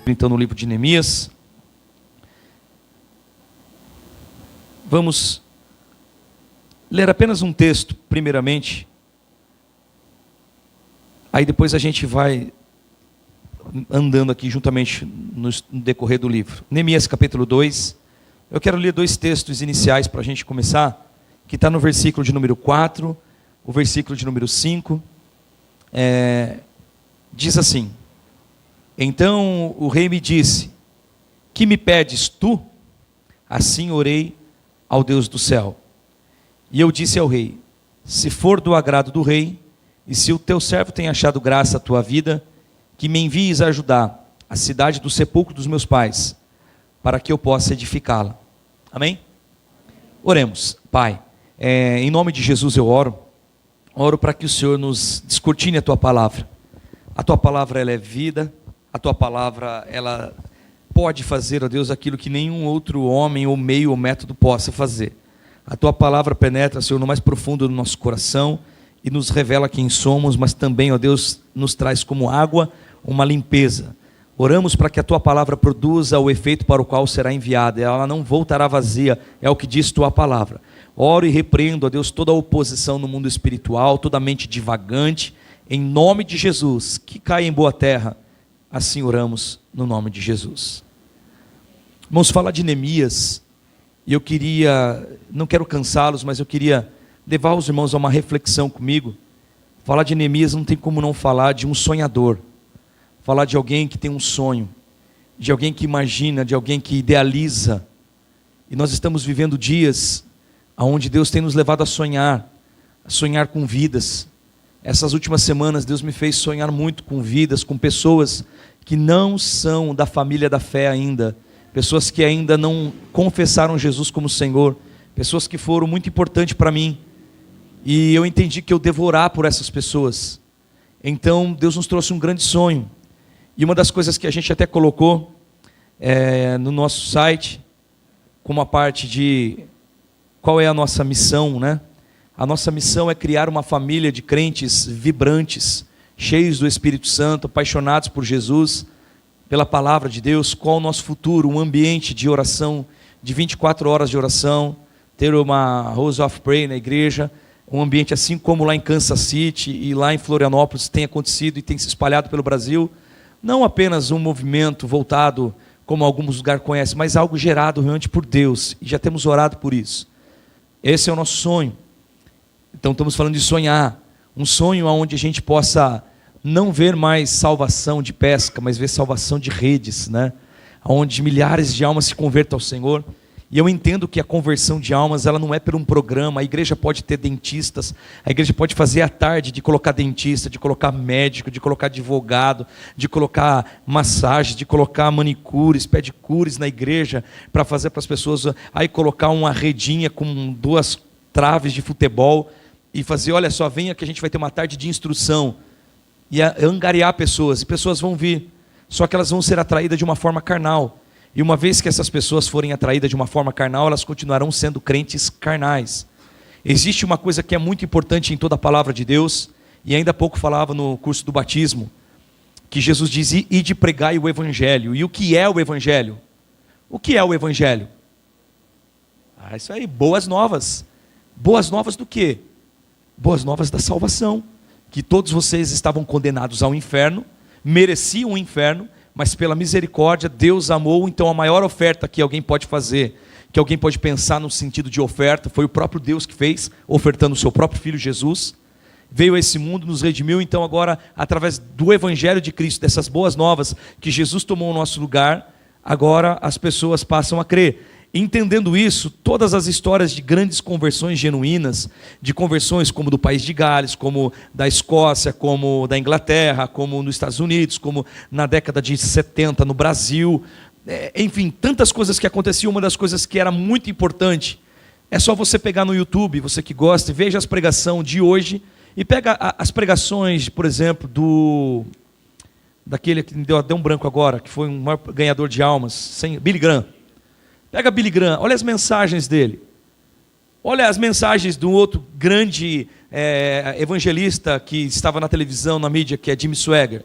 Então, no livro de Neemias, vamos ler apenas um texto, primeiramente, aí depois a gente vai andando aqui juntamente no decorrer do livro. Neemias capítulo 2, eu quero ler dois textos iniciais para a gente começar, que está no versículo de número 4, o versículo de número 5, diz assim: Então o rei me disse: Que me pedes tu? Assim orei ao Deus do céu. E eu disse ao rei: Se for do agrado do rei, e se o teu servo tem achado graça à tua vida, que me envies a ajudar a cidade do sepulcro dos meus pais, para que eu possa edificá-la. Amém? Oremos. Pai, em nome de Jesus eu oro para que o Senhor nos descortine a tua palavra. A tua palavra, ela é vida. A tua palavra, ela pode fazer, ó Deus, aquilo que nenhum outro homem ou meio ou método possa fazer. A tua palavra penetra, Senhor, no mais profundo do nosso coração e nos revela quem somos, mas também, ó Deus, nos traz como água uma limpeza. Oramos para que a tua palavra produza o efeito para o qual será enviada. Ela não voltará vazia, é o que diz tua palavra. Oro e repreendo, ó Deus, toda a oposição no mundo espiritual, toda a mente divagante, em nome de Jesus, que caia em boa terra. Assim oramos no nome de Jesus. Vamos falar de Neemias, e eu não quero cansá-los, mas eu queria levar os irmãos a uma reflexão comigo. Falar de Neemias não tem como não falar de um sonhador, falar de alguém que tem um sonho, de alguém que imagina, de alguém que idealiza. E nós estamos vivendo dias onde Deus tem nos levado a sonhar com vidas. Essas últimas semanas Deus me fez sonhar muito com vidas, com pessoas que não são da família da fé ainda, pessoas que ainda não confessaram Jesus como Senhor, pessoas que foram muito importantes para mim, e eu entendi que eu devo orar por essas pessoas. Então Deus nos trouxe um grande sonho, e uma das coisas que a gente até colocou no nosso site, como a parte de qual é a nossa missão, né? A nossa missão é criar uma família de crentes vibrantes, cheios do Espírito Santo, apaixonados por Jesus, pela palavra de Deus. Qual o nosso futuro? Um ambiente de oração, de 24 horas de oração, ter uma House of Prayer na igreja, um ambiente assim como lá em Kansas City e lá em Florianópolis tem acontecido e tem se espalhado pelo Brasil. Não apenas um movimento voltado, como alguns lugares conhecem, mas algo gerado realmente por Deus, e já temos orado por isso. Esse é o nosso sonho. Então estamos falando de sonhar, um sonho onde a gente possa não ver mais salvação de pesca, mas ver salvação de redes, né? Onde milhares de almas se convertam ao Senhor. E eu entendo que a conversão de almas, ela não é por um programa. A igreja pode ter dentistas, a igreja pode fazer à tarde de colocar dentista, de colocar médico, de colocar advogado, de colocar massagem, de colocar manicures, pedicures na igreja, para fazer para as pessoas, aí colocar uma redinha com 2 traves de futebol, e fazer, olha só, venha que a gente vai ter uma tarde de instrução, e angariar pessoas, e pessoas vão vir, só que elas vão ser atraídas de uma forma carnal, e uma vez que essas pessoas forem atraídas de uma forma carnal, elas continuarão sendo crentes carnais. Existe uma coisa que é muito importante em toda a palavra de Deus, e ainda há pouco falava no curso do batismo, que Jesus diz, ide pregai o evangelho. E o que é o evangelho? O que é o evangelho? Isso aí, boas novas. Boas novas do quê? Boas novas da salvação, que todos vocês estavam condenados ao inferno, mereciam o inferno, mas pela misericórdia Deus amou. Então a maior oferta que alguém pode fazer, que alguém pode pensar no sentido de oferta, foi o próprio Deus que fez, ofertando o seu próprio Filho Jesus, veio a esse mundo, nos redimiu. Então agora, através do Evangelho de Cristo, dessas boas novas, que Jesus tomou o nosso lugar, agora as pessoas passam a crer. Entendendo isso, todas as histórias de grandes conversões genuínas, de conversões como do país de Gales, como da Escócia, como da Inglaterra, como nos Estados Unidos, como na década de 70 no Brasil, enfim, tantas coisas que aconteciam. Uma das coisas que era muito importante, é só você pegar no YouTube, você que gosta, e veja as pregações de hoje, e pega as pregações, por exemplo, daquele que me deu um branco agora, que foi um maior ganhador de almas, Billy Graham. Pega Billy Graham, olha as mensagens dele. Olha as mensagens de um outro grande evangelista que estava na televisão, na mídia, que é Jimmy Swaggart.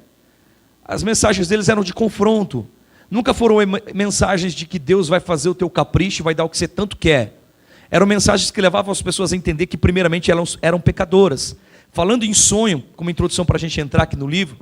As mensagens deles eram de confronto. Nunca foram mensagens de que Deus vai fazer o teu capricho e vai dar o que você tanto quer. Eram mensagens que levavam as pessoas a entender que primeiramente elas eram pecadoras. Falando em sonho, como introdução para a gente entrar aqui no livro,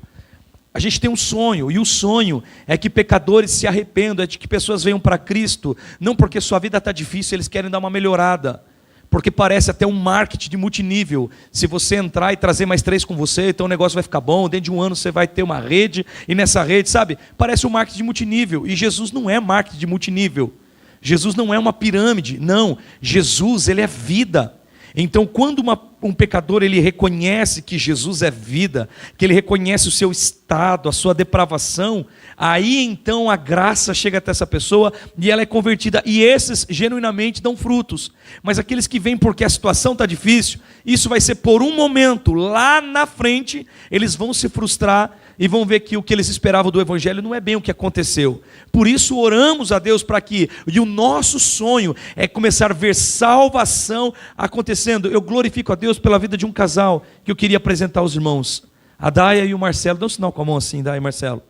a gente tem um sonho, e o sonho é que pecadores se arrependam, é de que pessoas venham para Cristo, não porque sua vida está difícil, eles querem dar uma melhorada, porque parece até um marketing de multinível. Se você entrar e trazer mais 3 com você, então o negócio vai ficar bom, dentro de um ano você vai ter uma rede, e nessa rede, sabe, parece um marketing de multinível, e Jesus não é marketing de multinível, Jesus não é uma pirâmide, não, Jesus, ele é vida. Então, quando um pecador ele reconhece que Jesus é vida, que ele reconhece o seu estado, a sua depravação, aí então a graça chega até essa pessoa e ela é convertida. E esses genuinamente dão frutos. Mas aqueles que vêm porque a situação está difícil, isso vai ser por um momento. Lá na frente, eles vão se frustrar e vão ver que o que eles esperavam do Evangelho não é bem o que aconteceu. Por isso oramos a Deus para que, e o nosso sonho é começar a ver salvação acontecendo. Eu glorifico a Deus pela vida de um casal que eu queria apresentar aos irmãos, a Daia e o Marcelo. Dá um sinal com a mão assim, Daia e Marcelo.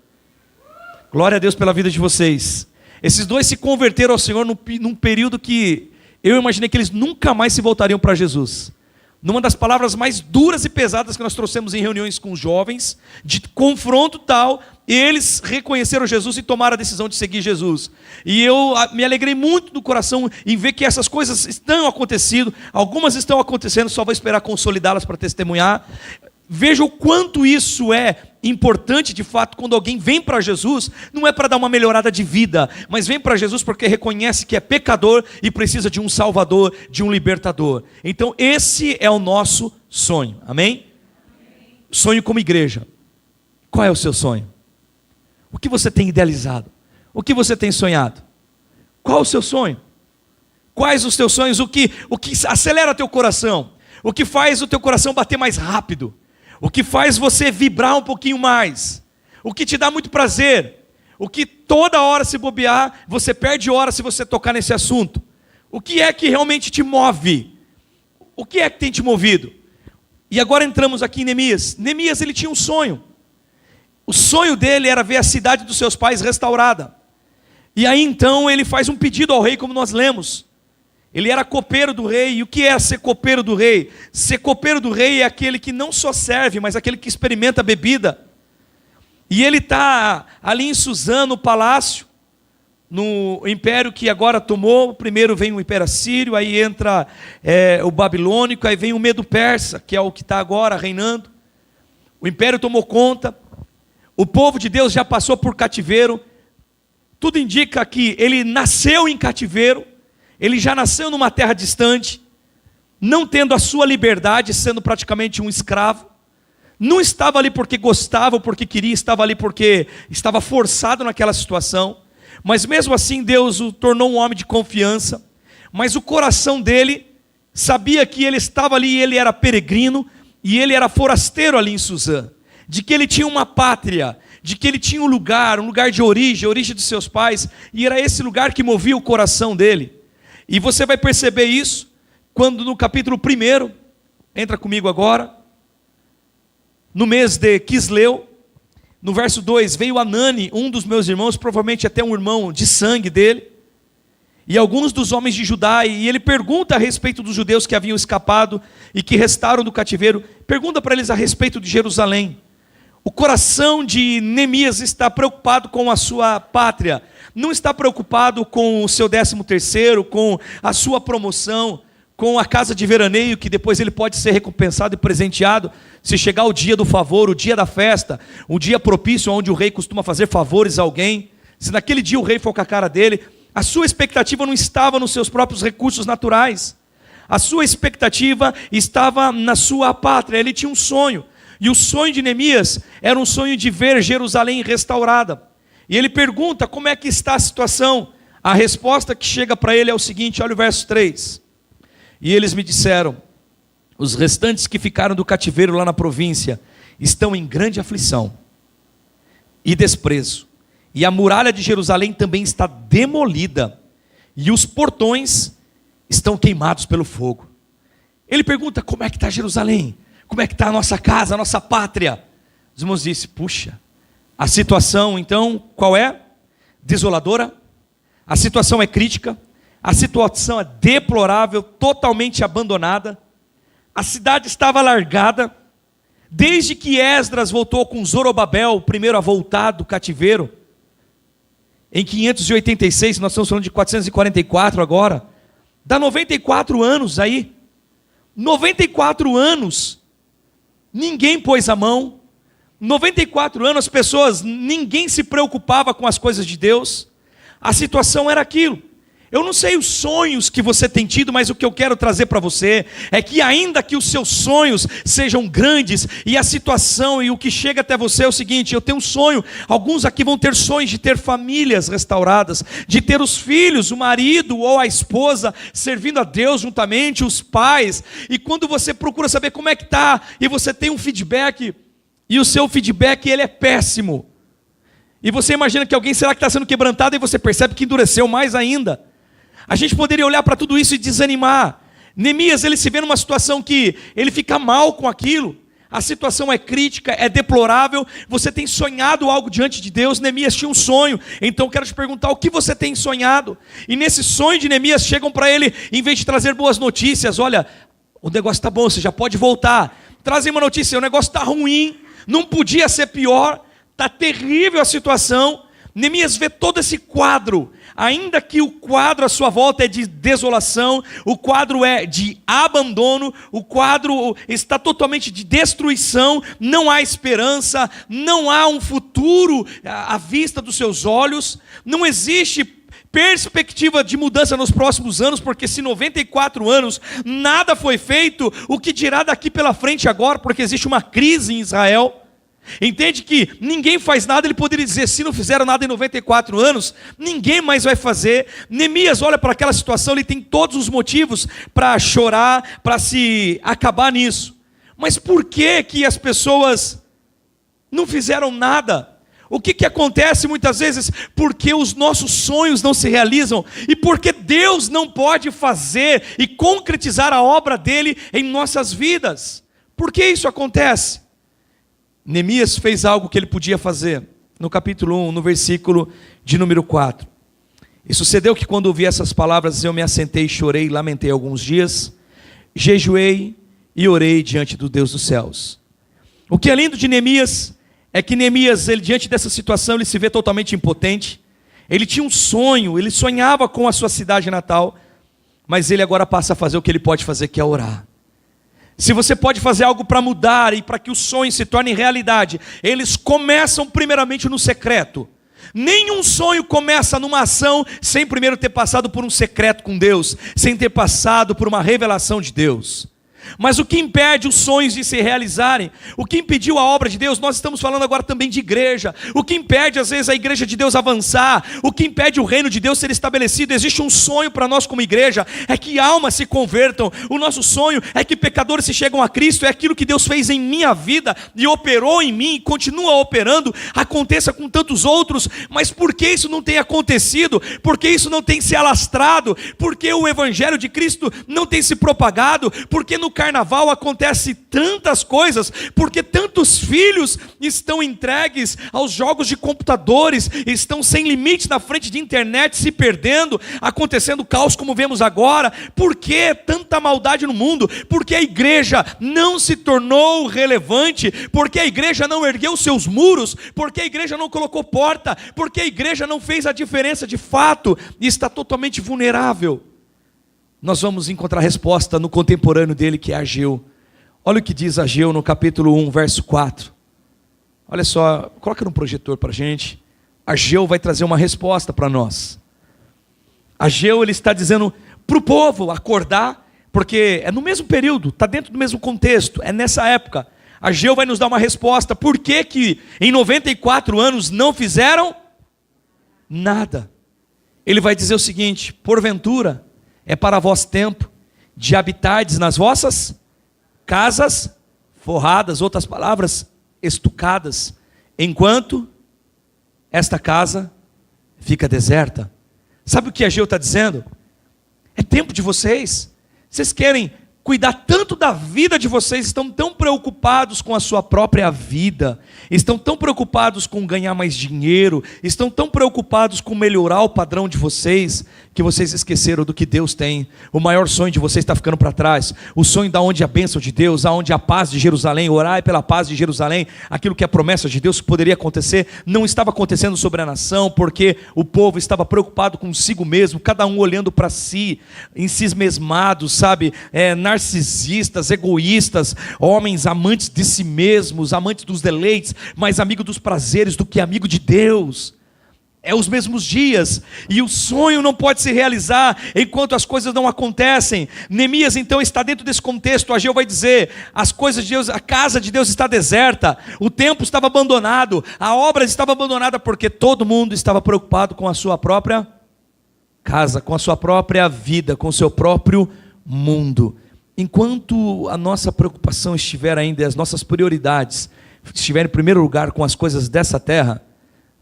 Glória a Deus pela vida de vocês. Esses dois se converteram ao Senhor num período que eu imaginei que eles nunca mais se voltariam para Jesus. Numa das palavras mais duras e pesadas que nós trouxemos em reuniões com os jovens, de confronto tal, eles reconheceram Jesus e tomaram a decisão de seguir Jesus. E eu me alegrei muito do coração em ver que essas coisas estão acontecendo, algumas estão acontecendo, só vou esperar consolidá-las para testemunhar. Veja o quanto isso é importante de fato. Quando alguém vem para Jesus, não é para dar uma melhorada de vida, mas vem para Jesus porque reconhece que é pecador e precisa de um salvador, de um libertador. Então esse é o nosso sonho, amém? Sonho como igreja. Qual é o seu sonho? O que você tem idealizado? O que você tem sonhado? Qual o seu sonho? Quais os teus sonhos? O que acelera teu coração? O que faz o teu coração bater mais rápido? O que faz você vibrar um pouquinho mais? O que te dá muito prazer? O que toda hora se bobear, você perde hora se você tocar nesse assunto? O que é que realmente te move? O que é que tem te movido? E agora entramos aqui em Neemias. Neemias, ele tinha um sonho. O sonho dele era ver a cidade dos seus pais restaurada. E aí então ele faz um pedido ao rei, como nós lemos. Ele era copeiro do rei. E o que é ser copeiro do rei? Ser copeiro do rei é aquele que não só serve, mas aquele que experimenta a bebida. E ele está ali em Suzã, no palácio, no império que agora tomou. Primeiro vem o império assírio, aí entra o babilônico, aí vem o medo-persa, que é o que está agora reinando. O império tomou conta. O povo de Deus já passou por cativeiro. Tudo indica que ele nasceu em cativeiro. Ele já nasceu numa terra distante, não tendo a sua liberdade, sendo praticamente um escravo. Não estava ali porque gostava ou porque queria, estava ali porque estava forçado naquela situação. Mas mesmo assim Deus o tornou um homem de confiança. Mas o coração dele sabia que ele estava ali e ele era peregrino, e ele era forasteiro ali em Suzã. De que ele tinha uma pátria, de que ele tinha um lugar de origem, a origem dos seus pais, e era esse lugar que movia o coração dele. E você vai perceber isso quando no capítulo 1, entra comigo agora, no mês de Quisleu, no verso 2, veio Anani, um dos meus irmãos, provavelmente até um irmão de sangue dele, e alguns dos homens de Judá, e ele pergunta a respeito dos judeus que haviam escapado e que restaram do cativeiro, pergunta para eles a respeito de Jerusalém. O coração de Neemias está preocupado com a sua pátria, não está preocupado com o seu 13º, com a sua promoção, com a casa de veraneio, que depois ele pode ser recompensado e presenteado, se chegar o dia do favor, o dia da festa, o dia propício onde o rei costuma fazer favores a alguém. Se naquele dia o rei for com a cara dele, a sua expectativa não estava nos seus próprios recursos naturais, a sua expectativa estava na sua pátria. Ele tinha um sonho. E o sonho de Neemias era um sonho de ver Jerusalém restaurada. E ele pergunta como é que está a situação. A resposta que chega para ele é o seguinte, olha o verso 3. E eles me disseram, os restantes que ficaram do cativeiro lá na província estão em grande aflição e desprezo. E a muralha de Jerusalém também está demolida. E os portões estão queimados pelo fogo. Ele pergunta, como é que está Jerusalém? Como é que está a nossa casa, a nossa pátria? Os irmãos disseram, puxa, a situação então, qual é? desoladora, a situação é crítica, a situação é deplorável, totalmente abandonada, a cidade estava largada, desde que Esdras voltou com Zorobabel, o primeiro a voltar do cativeiro, em 586, nós estamos falando de 444 agora, dá 94 anos aí, 94 anos, ninguém pôs a mão, 94 anos as pessoas, ninguém se preocupava com as coisas de Deus, a situação era aquilo. Eu não sei os sonhos que você tem tido, mas o que eu quero trazer para você é que ainda que os seus sonhos sejam grandes e a situação e o que chega até você é o seguinte: eu tenho um sonho, alguns aqui vão ter sonhos de ter famílias restauradas, de ter os filhos, o marido ou a esposa servindo a Deus juntamente, os pais, e quando você procura saber como é que está e você tem um feedback e o seu feedback ele é péssimo, e você imagina que alguém será que está sendo quebrantado e você percebe que endureceu mais ainda. A gente poderia olhar para tudo isso e desanimar. Neemias, ele se vê numa situação que ele fica mal com aquilo. A situação é crítica, é deplorável. Você tem sonhado algo diante de Deus. Neemias tinha um sonho. Então eu quero te perguntar, o que você tem sonhado? E nesse sonho de Neemias chegam para ele, em vez de trazer boas notícias: olha, o negócio está bom, você já pode voltar. Trazem uma notícia: o negócio está ruim, não podia ser pior, está terrível a situação. Neemias vê todo esse quadro, ainda que o quadro à sua volta é de desolação, o quadro é de abandono, o quadro está totalmente de destruição, não há esperança, não há um futuro à vista dos seus olhos, não existe perspectiva de mudança nos próximos anos, porque se 94 anos nada foi feito, o que dirá daqui pela frente agora, porque existe uma crise em Israel. Entende que ninguém faz nada. Ele poderia dizer: se não fizeram nada em 94 anos, ninguém mais vai fazer. Neemias olha para aquela situação, ele tem todos os motivos para chorar, para se acabar nisso. Mas por que que as pessoas não fizeram nada? O que acontece muitas vezes? Porque os nossos sonhos não se realizam, e porque Deus não pode fazer e concretizar a obra dele em nossas vidas. Por que isso acontece? Neemias fez algo que ele podia fazer. No capítulo 1, no versículo de número 4. E sucedeu que quando ouvi essas palavras, eu me assentei, chorei, lamentei alguns dias, jejuei e orei diante do Deus dos céus. O que é lindo de Neemias é que Neemias, ele, diante dessa situação, ele se vê totalmente impotente. Ele tinha um sonho, ele sonhava com a sua cidade natal, mas ele agora passa a fazer o que ele pode fazer, que é orar. Se você pode fazer algo para mudar e para que os sonhos se tornem realidade, eles começam primeiramente no secreto. Nenhum sonho começa numa ação sem primeiro ter passado por um secreto com Deus, sem ter passado por uma revelação de Deus. Mas o que impede os sonhos de se realizarem? O que impediu a obra de Deus? Nós estamos falando agora também de igreja. O que impede às vezes a igreja de Deus avançar? O que impede o reino de Deus ser estabelecido? Existe um sonho para nós como igreja, é que almas se convertam. O nosso sonho é que pecadores se chegam a Cristo. É aquilo que Deus fez em minha vida e operou em mim e continua operando, aconteça com tantos outros. Mas por que isso não tem acontecido? Por que isso não tem se alastrado? Por que o evangelho de Cristo não tem se propagado? Por que no carnaval acontece tantas coisas? Porque tantos filhos estão entregues aos jogos de computadores, estão sem limites na frente de internet, se perdendo, acontecendo caos como vemos agora. Por que tanta maldade no mundo? Porque a igreja não se tornou relevante, porque a igreja não ergueu seus muros, porque a igreja não colocou porta, porque a igreja não fez a diferença de fato e está totalmente vulnerável. Nós vamos encontrar resposta no contemporâneo dele, que é Ageu. Olha o que diz Ageu no capítulo 1, verso 4. Olha só, coloca no projetor para a gente. Ageu vai trazer uma resposta para nós. Ageu, ele está dizendo para o povo acordar, porque é no mesmo período, está dentro do mesmo contexto, é nessa época. Ageu vai nos dar uma resposta. Por que que em 94 anos não fizeram nada? Ele vai dizer o seguinte: porventura é para vós tempo de habitardes nas vossas casas forradas, outras palavras, estucadas, enquanto esta casa fica deserta. Sabe o que Ageu está dizendo? É tempo de vocês querem cuidar tanto da vida de vocês, estão tão preocupados com a sua própria vida, estão tão preocupados com ganhar mais dinheiro, estão tão preocupados com melhorar o padrão de vocês, que vocês esqueceram do que Deus tem. O maior sonho de vocês está ficando para trás, o sonho da onde a bênção de Deus, aonde a paz de Jerusalém, orai pela paz de Jerusalém, aquilo que é a promessa de Deus que poderia acontecer, não estava acontecendo sobre a nação, porque o povo estava preocupado consigo mesmo, cada um olhando para si, em si mesmados, sabe, narcisistas, egoístas, homens amantes de si mesmos, amantes dos deleites, mais amigo dos prazeres do que amigo de Deus. É os mesmos dias, e o sonho não pode se realizar enquanto as coisas não acontecem. Neemias então está dentro desse contexto. Ageu vai dizer, as coisas de Deus, a casa de Deus está deserta, o templo estava abandonado, a obra estava abandonada, porque todo mundo estava preocupado com a sua própria casa, com a sua própria vida, com o seu próprio mundo. Enquanto a nossa preocupação estiver ainda, as nossas prioridades estiverem em primeiro lugar com as coisas dessa terra,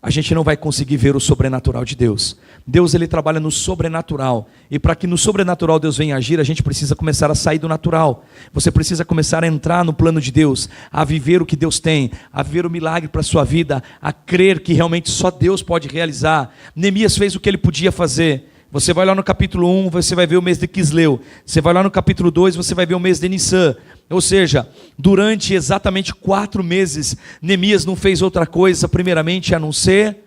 a gente não vai conseguir ver o sobrenatural de Deus. Deus, ele trabalha no sobrenatural, e para que no sobrenatural Deus venha agir, a gente precisa começar a sair do natural. Você precisa começar a entrar no plano de Deus, a viver o que Deus tem, a viver o milagre para a sua vida, a crer que realmente só Deus pode realizar. Neemias fez o que ele podia fazer. Você vai lá no capítulo 1, você vai ver o mês de Quisleu. Você vai lá no capítulo 2, você vai ver o mês de Nissan. Ou seja, durante exatamente 4 meses, Neemias não fez outra coisa, primeiramente, a não ser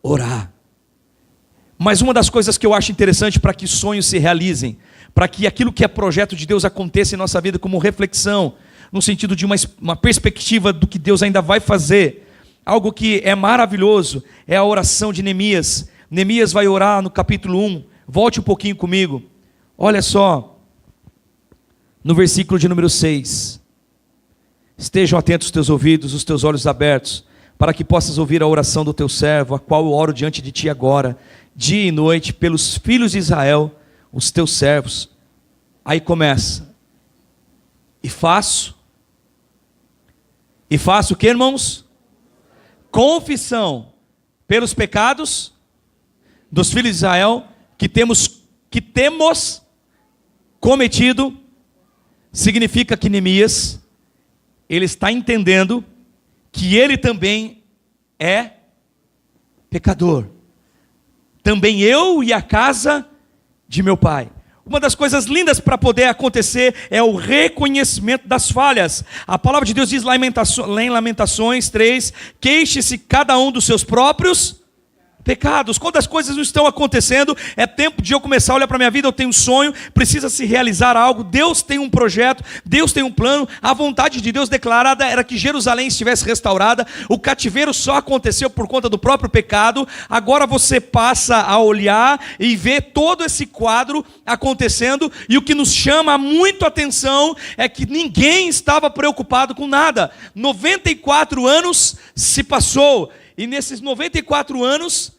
orar. Mas uma das coisas que eu acho interessante para que sonhos se realizem, para que aquilo que é projeto de Deus aconteça em nossa vida como reflexão, no sentido de uma perspectiva do que Deus ainda vai fazer, algo que é maravilhoso, é a oração de Neemias. Neemias vai orar no capítulo 1, volte um pouquinho comigo, olha só, no versículo de número 6, estejam atentos os teus ouvidos, os teus olhos abertos, para que possas ouvir a oração do teu servo, a qual eu oro diante de ti agora, dia e noite, pelos filhos de Israel, os teus servos. Aí começa, e faço o que, irmãos? Confissão pelos pecados dos filhos de Israel, que temos cometido. Significa que Neemias, ele está entendendo que ele também é pecador. Também eu e a casa de meu pai. Uma das coisas lindas para poder acontecer é o reconhecimento das falhas. A palavra de Deus diz lá em Lamentações 3, queixe-se cada um dos seus próprios pecados. Quando as coisas não estão acontecendo, é tempo de eu começar a olhar para a minha vida. Eu tenho um sonho, precisa se realizar algo. Deus tem um projeto, Deus tem um plano. A vontade de Deus declarada era que Jerusalém estivesse restaurada. O cativeiro só aconteceu por conta do próprio pecado. Agora você passa a olhar e ver todo esse quadro acontecendo, e o que nos chama muito a atenção é que ninguém estava preocupado com nada. 94 anos se passou, e nesses 94 anos,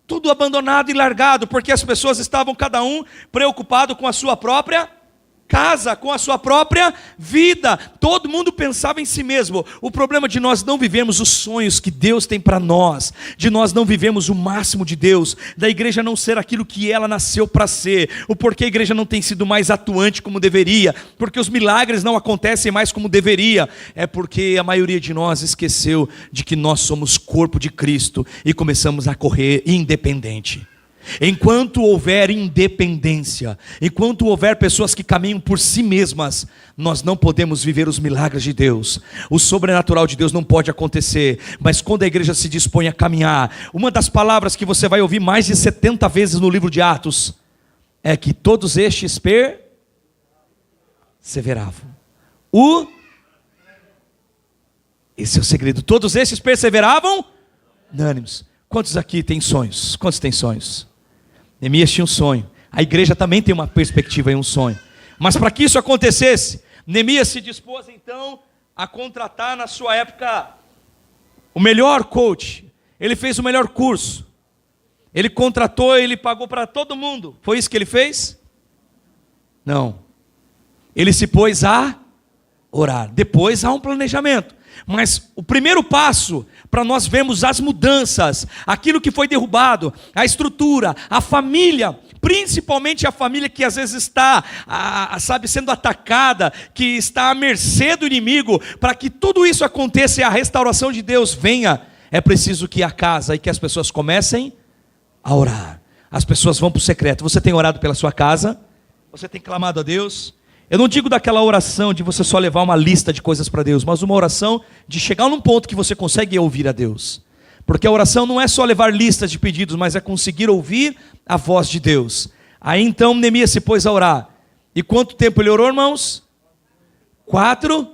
tudo abandonado e largado, porque as pessoas estavam cada um preocupado com a sua própria casa, com a sua própria vida. Todo mundo pensava em si mesmo. O problema de nós não vivemos os sonhos que Deus tem para nós, de nós não vivemos o máximo de Deus, da igreja não ser aquilo que ela nasceu para ser, o porquê a igreja não tem sido mais atuante como deveria, porque os milagres não acontecem mais como deveria, é porque a maioria de nós esqueceu de que nós somos corpo de Cristo e começamos a correr independente. Enquanto houver independência, enquanto houver pessoas que caminham por si mesmas, nós não podemos viver os milagres de Deus. O sobrenatural de Deus não pode acontecer. Mas quando a igreja se dispõe a caminhar, uma das palavras que você vai ouvir mais de 70 vezes no livro de Atos é que todos estes perseveravam. Esse é o segredo. Todos estes perseveravam unânimes. Quantos aqui têm sonhos? Quantos têm sonhos? Neemias tinha um sonho. A igreja também tem uma perspectiva e um sonho. Mas para que isso acontecesse, Neemias se dispôs então a contratar na sua época o melhor coach. Ele fez o melhor curso. Ele contratou, ele pagou para todo mundo. Foi isso que ele fez? Não. Ele se pôs a orar. Depois há um planejamento. Mas o primeiro passo para nós vermos as mudanças, aquilo que foi derrubado, a estrutura, a família principalmente a família que às vezes está, sendo atacada, que está à mercê do inimigo. Para que tudo isso aconteça e a restauração de Deus venha, é preciso que a casa e que as pessoas comecem a orar. As pessoas vão para o secreto. Você tem orado pela sua casa? Você tem clamado a Deus? Eu não digo daquela oração de você só levar uma lista de coisas para Deus, mas uma oração de chegar num ponto que você consegue ouvir a Deus. Porque a oração não é só levar listas de pedidos, mas é conseguir ouvir a voz de Deus. Aí então Neemias se pôs a orar. E quanto tempo ele orou, irmãos? 4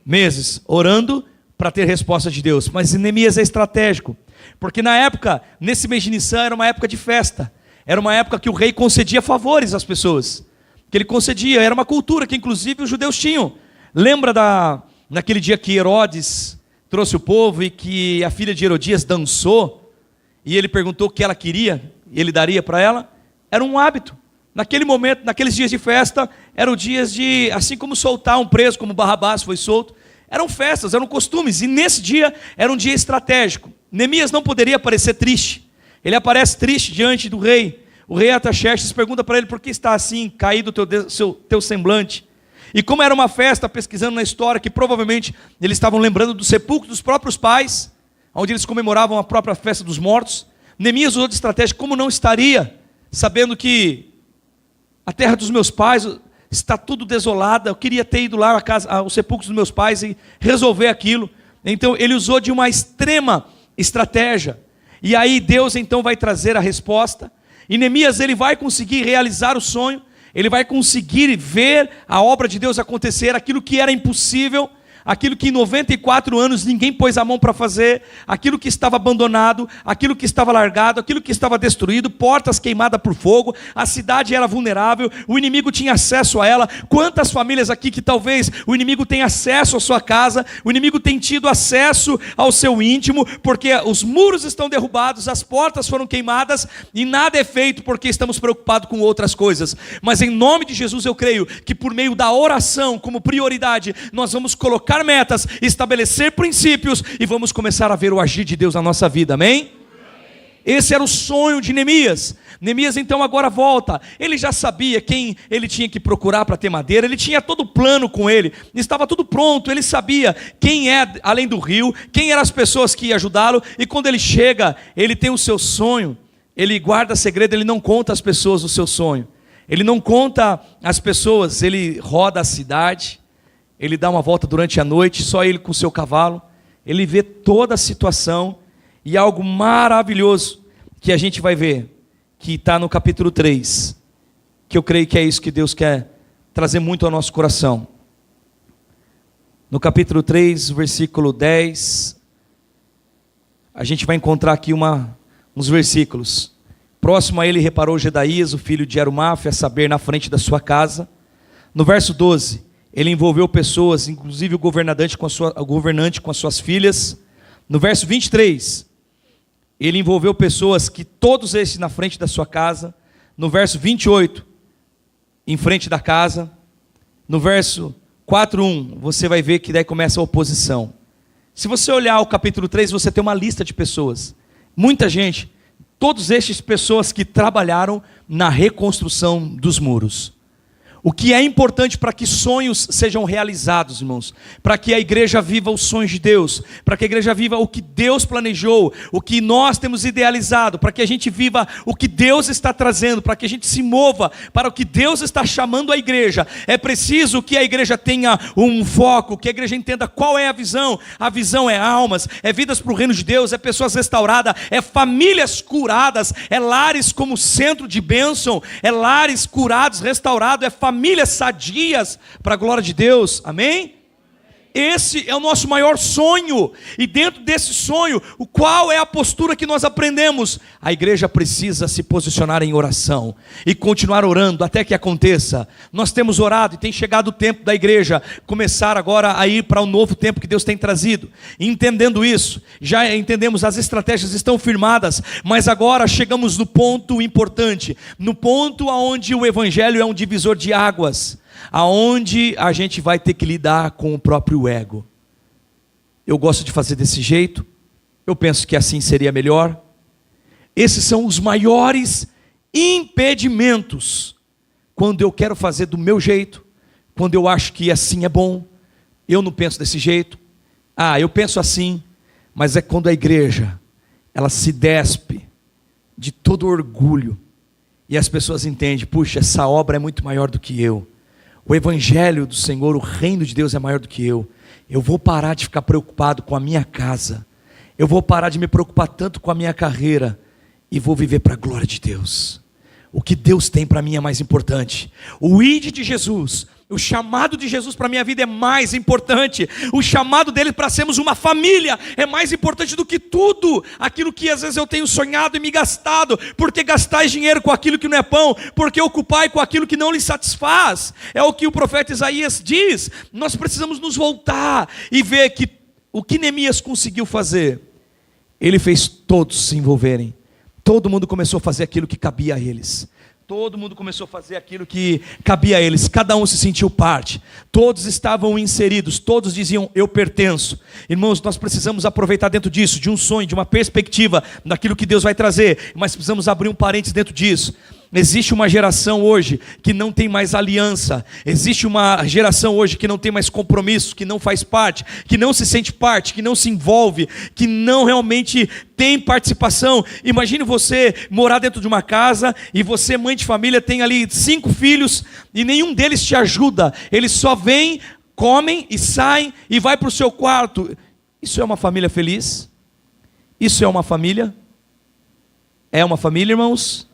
meses, orando para ter resposta de Deus. Mas Neemias é estratégico, porque na época, nesse mês de Nissan, era uma época de festa. Era uma época que o rei concedia favores às pessoas. Que ele concedia, era uma cultura que inclusive os judeus tinham. Lembra naquele dia que Herodes trouxe o povo e que a filha de Herodias dançou, e ele perguntou o que ela queria, e ele daria para ela? Era um hábito. Naquele momento, naqueles dias de festa, eram dias de, assim como soltar um preso, como Barrabás foi solto, eram festas, eram costumes, e nesse dia era um dia estratégico. Neemias não poderia parecer triste. Ele aparece triste diante do rei. O rei Artaxerxes pergunta para ele: por que está assim, caído o teu semblante? E como era uma festa, pesquisando na história, que provavelmente eles estavam lembrando do sepulcro dos próprios pais, onde eles comemoravam a própria festa dos mortos, Neemias usou de estratégia. Como não estaria, sabendo que a terra dos meus pais está tudo desolada, eu queria ter ido lá ao sepulcro dos meus pais e resolver aquilo. Então ele usou de uma extrema estratégia, e aí Deus então vai trazer a resposta, e Neemias ele vai conseguir realizar o sonho, ele vai conseguir ver a obra de Deus acontecer, aquilo que era impossível, aquilo que em 94 anos ninguém pôs a mão para fazer, aquilo que estava abandonado, aquilo que estava largado, aquilo que estava destruído, portas queimadas por fogo, a cidade era vulnerável, o inimigo tinha acesso a ela. Quantas famílias aqui que talvez o inimigo tenha acesso à sua casa, o inimigo tem tido acesso ao seu íntimo, porque os muros estão derrubados, as portas foram queimadas e nada é feito porque estamos preocupados com outras coisas. Mas em nome de Jesus eu creio que por meio da oração como prioridade, nós vamos colocar metas, estabelecer princípios e vamos começar a ver o agir de Deus na nossa vida, amém? Esse era o sonho de Neemias. Neemias então agora volta. Ele já sabia quem ele tinha que procurar para ter madeira, ele tinha todo o plano com ele, estava tudo pronto, ele sabia quem é além do rio, quem eram as pessoas que iam ajudá-lo, e quando ele chega, ele tem o seu sonho, ele guarda segredo, ele não conta às pessoas o seu sonho, ele não conta às pessoas, ele roda a cidade, ele dá uma volta durante a noite, só ele com o seu cavalo, ele vê toda a situação, e algo maravilhoso que a gente vai ver, que está no capítulo 3, que eu creio que é isso que Deus quer trazer muito ao nosso coração. No capítulo 3, versículo 10, a gente vai encontrar aqui uns versículos. Próximo a ele reparou Gedaías, o filho de Arumafe, a saber, na frente da sua casa. No verso 12, ele envolveu pessoas, inclusive o governante com as suas filhas. No verso 23, ele envolveu pessoas que todos esses na frente da sua casa. No verso 28, em frente da casa. No verso 4:1, você vai ver que daí começa a oposição. Se você olhar o capítulo 3, você tem uma lista de pessoas. Muita gente, todos estes pessoas que trabalharam na reconstrução dos muros. O que é importante para que sonhos sejam realizados, irmãos, para que a igreja viva os sonhos de Deus, para que a igreja viva o que Deus planejou, o que nós temos idealizado, para que a gente viva o que Deus está trazendo, para que a gente se mova para o que Deus está chamando a igreja. É preciso que a igreja tenha um foco, que a igreja entenda qual é a visão. A visão é almas, é vidas para o reino de Deus, é pessoas restauradas, é famílias curadas, é lares como centro de bênção, é lares curados, restaurados, é famílias sadias para a glória de Deus, amém? Esse é o nosso maior sonho, e dentro desse sonho, qual é a postura que nós aprendemos? A igreja precisa se posicionar em oração, e continuar orando até que aconteça. Nós temos orado, e tem chegado o tempo da igreja começar agora a ir para o novo tempo que Deus tem trazido. E entendendo isso, já entendemos, as estratégias estão firmadas, mas agora chegamos no ponto importante, no ponto onde o evangelho é um divisor de águas, aonde a gente vai ter que lidar com o próprio ego. Eu gosto de fazer desse jeito, eu penso que assim seria melhor. Esses são os maiores impedimentos. Quando eu quero fazer do meu jeito, quando eu acho que assim é bom, eu não penso desse jeito. Eu penso assim, mas é quando a igreja, ela se despe de todo orgulho, e as pessoas entendem, puxa, essa obra é muito maior do que eu. O evangelho do Senhor, o reino de Deus é maior do que eu. Eu vou parar de ficar preocupado com a minha casa. Eu vou parar de me preocupar tanto com a minha carreira e vou viver para a glória de Deus. O que Deus tem para mim é mais importante. O ide de Jesus, o chamado de Jesus para a minha vida é mais importante. O chamado dele para sermos uma família é mais importante do que tudo aquilo que às vezes eu tenho sonhado e me gastado. Porque gastais dinheiro com aquilo que não é pão? Porque ocupai com aquilo que não lhe satisfaz. É o que o profeta Isaías diz. Nós precisamos nos voltar e ver que o que Neemias conseguiu fazer, ele fez todos se envolverem. Todo mundo começou a fazer aquilo que cabia a eles. Todo mundo começou a fazer aquilo que cabia a eles. Cada um se sentiu parte. Todos estavam inseridos. Todos diziam, eu pertenço. Irmãos, nós precisamos aproveitar dentro disso, de um sonho, de uma perspectiva, daquilo que Deus vai trazer. Mas precisamos abrir um parênteses dentro disso. Existe uma geração hoje que não tem mais aliança. Existe uma geração hoje que não tem mais compromisso, que não faz parte, que não se sente parte, que não se envolve, que não realmente tem participação. Imagine você morar dentro de uma casa e você, mãe de família, tem ali 5 filhos e nenhum deles te ajuda. Eles só vêm, comem e saem e vai para o seu quarto. Isso é uma família feliz? Isso é uma família? É uma família, irmãos?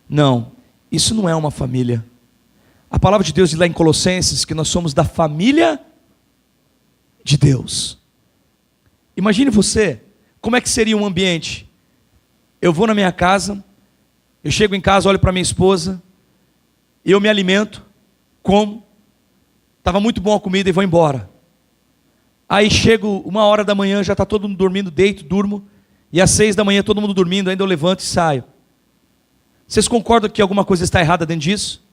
Não, isso não é uma família. A palavra de Deus diz lá em Colossenses que nós somos da família de Deus. Imagine você, como é que seria um ambiente? Eu vou na minha casa, eu chego em casa, olho para minha esposa, eu me alimento, como, estava muito bom a comida e vou embora. Aí chego 1h da manhã, já está todo mundo dormindo, deito, durmo, e às 6 da manhã todo mundo dormindo, ainda eu levanto e saio. Vocês concordam que alguma coisa está errada dentro disso?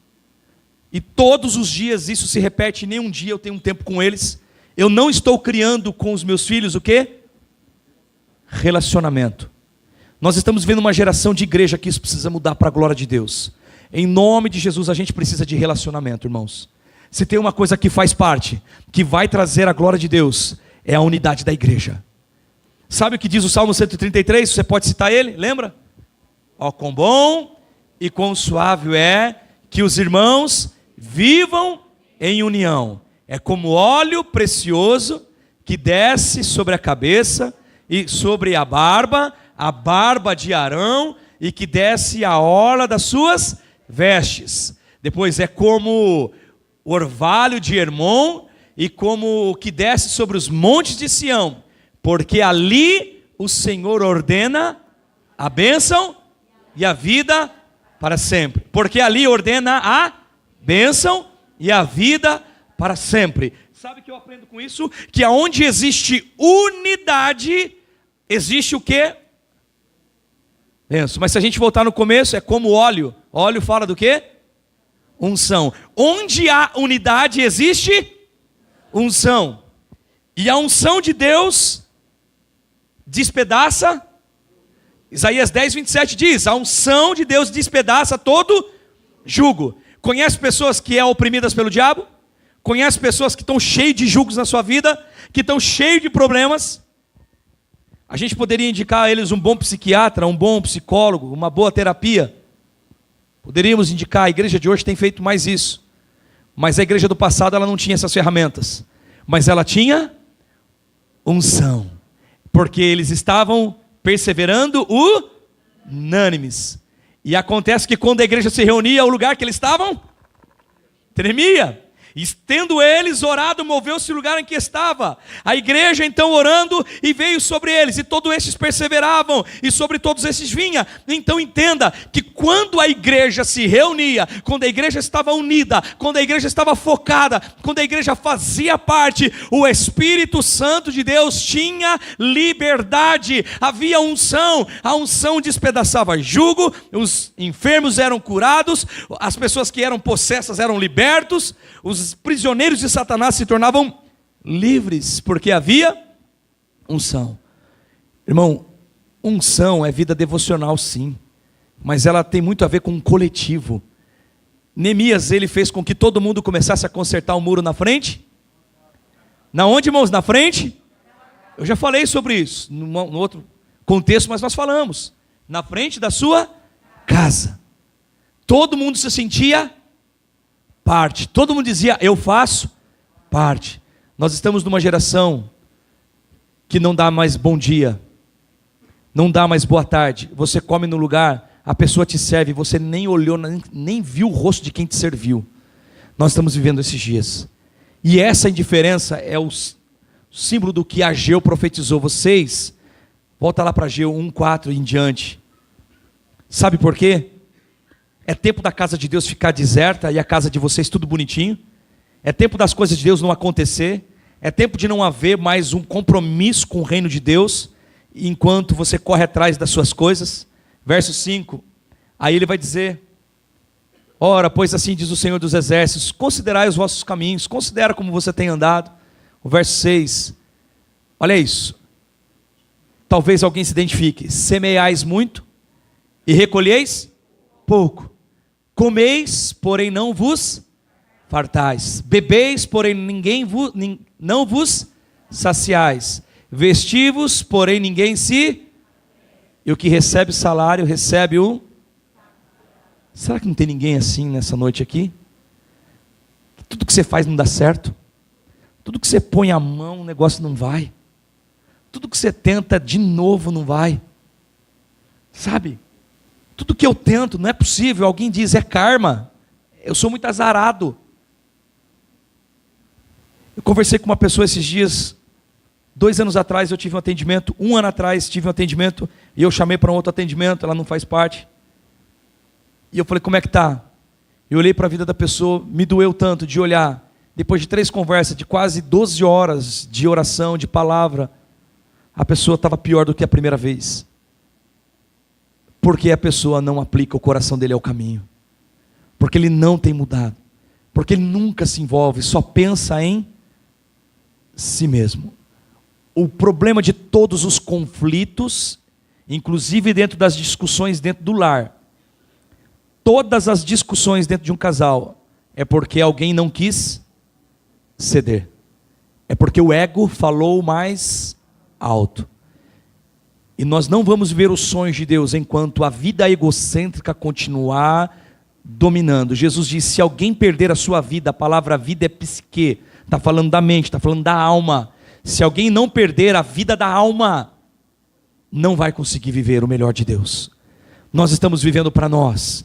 E todos os dias isso se repete, nem um dia eu tenho um tempo com eles. Eu não estou criando com os meus filhos o quê? Relacionamento. Nós estamos vivendo uma geração de igreja que isso precisa mudar para a glória de Deus. Em nome de Jesus a gente precisa de relacionamento, irmãos. Se tem uma coisa que faz parte, que vai trazer a glória de Deus, é a unidade da igreja. Sabe o que diz o Salmo 133? Você pode citar ele, lembra? Ó, quão bom e quão suave é que os irmãos vivam em união. É como óleo precioso que desce sobre a cabeça e sobre a barba de Arão, e que desce a orla das suas vestes. Depois é como o orvalho de Hermon e como o que desce sobre os montes de Sião, porque ali o Senhor ordena a bênção e a vida para sempre. Porque ali ordena a bênção e a vida para sempre. Sabe o que eu aprendo com isso? Que aonde existe unidade, existe o quê? Bênção. Mas se a gente voltar no começo, é como óleo. Óleo fala do quê? Unção. Onde há unidade, existe unção. E a unção de Deus despedaça. Isaías 10:27 diz, a unção de Deus despedaça todo jugo. Conhece pessoas que são oprimidas pelo diabo? Conhece pessoas que estão cheias de jugos na sua vida? Que estão cheias de problemas? A gente poderia indicar a eles um bom psiquiatra, um bom psicólogo, uma boa terapia. Poderíamos indicar, a igreja de hoje tem feito mais isso. Mas a igreja do passado ela não tinha essas ferramentas. Mas ela tinha unção. Porque eles estavam perseverando unânimes. E acontece que quando a igreja se reunia, o lugar que eles estavam tremia. E tendo eles orado, moveu-se o lugar em que estava. A igreja então orando, e veio sobre eles, e todos estes perseveravam, e sobre todos estes vinha. Então entenda que quando a igreja se reunia, quando a igreja estava unida, quando a igreja estava focada, quando a igreja fazia parte, o Espírito Santo de Deus tinha liberdade, havia unção, a unção despedaçava jugo, os enfermos eram curados, as pessoas que eram possessas eram libertos, os prisioneiros de Satanás se tornavam livres, porque havia unção. Irmão, unção é vida devocional, sim. mas ela tem muito a ver com um coletivo. Neemias, ele fez com que todo mundo começasse a consertar o muro na frente. Na onde, irmãos? Na frente? Eu já falei sobre isso, no outro contexto, mas nós falamos. Na frente da sua casa. Todo mundo se sentia parte. Todo mundo dizia, eu faço parte. Nós estamos numa geração que não dá mais bom dia, não dá mais boa tarde. Você come no lugar, a pessoa te serve, você nem olhou, nem viu o rosto de quem te serviu. Nós estamos vivendo esses dias. E essa indiferença é o símbolo do que Ageu profetizou. Vocês, volta lá para Ageu 1:4 em diante. Sabe por quê? É tempo da casa de Deus ficar deserta e a casa de vocês tudo bonitinho. É tempo das coisas de Deus não acontecer. É tempo de não haver mais um compromisso com o reino de Deus, enquanto você corre atrás das suas coisas. Verso 5, aí ele vai dizer, ora, pois assim diz o Senhor dos Exércitos, considerai os vossos caminhos, considera como você tem andado. O verso 6, olha isso, talvez alguém se identifique, semeais muito e recolheis pouco, comeis, porém não vos fartais, bebeis, porém não vos saciais, vestivos, porém ninguém se... E o que recebe salário, recebe o... Será que não tem ninguém assim nessa noite aqui? Tudo que você faz não dá certo. Tudo que você põe a mão, o negócio não vai. Tudo que você tenta de novo não vai. Sabe? Tudo que eu tento não é possível. Alguém diz, é karma. Eu sou muito azarado. Eu conversei com uma pessoa esses dias... 2 anos atrás eu tive um atendimento, 1 ano atrás tive um atendimento, e eu chamei para um outro atendimento, ela não faz parte. E eu falei, como é que está? Eu olhei para a vida da pessoa, me doeu tanto de olhar, depois de 3 conversas, de quase 12 horas de oração, de palavra, a pessoa estava pior do que a primeira vez. Porque a pessoa não aplica o coração dele ao caminho. Porque ele não tem mudado. Porque ele nunca se envolve, só pensa em si mesmo. O problema de todos os conflitos, inclusive dentro das discussões dentro do lar, todas as discussões dentro de um casal, é porque alguém não quis ceder. É porque o ego falou mais alto. E nós não vamos ver os sonhos de Deus enquanto a vida egocêntrica continuar dominando. Jesus disse, se alguém perder a sua vida, a palavra vida é psique, está falando da mente, está falando da alma. Se alguém não perder a vida da alma, não vai conseguir viver o melhor de Deus. Nós estamos vivendo para nós.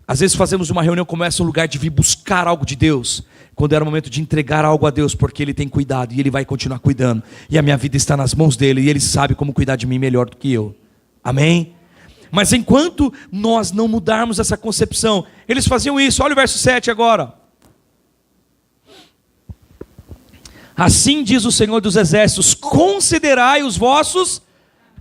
Às vezes fazemos uma reunião, começa um lugar de vir buscar algo de Deus, quando era o momento de entregar algo a Deus, porque Ele tem cuidado e Ele vai continuar cuidando. E a minha vida está nas mãos dEle e Ele sabe como cuidar de mim melhor do que eu. Amém? Mas enquanto nós não mudarmos essa concepção, eles faziam isso. Olha o verso 7 agora. Assim diz o Senhor dos Exércitos, considerai os vossos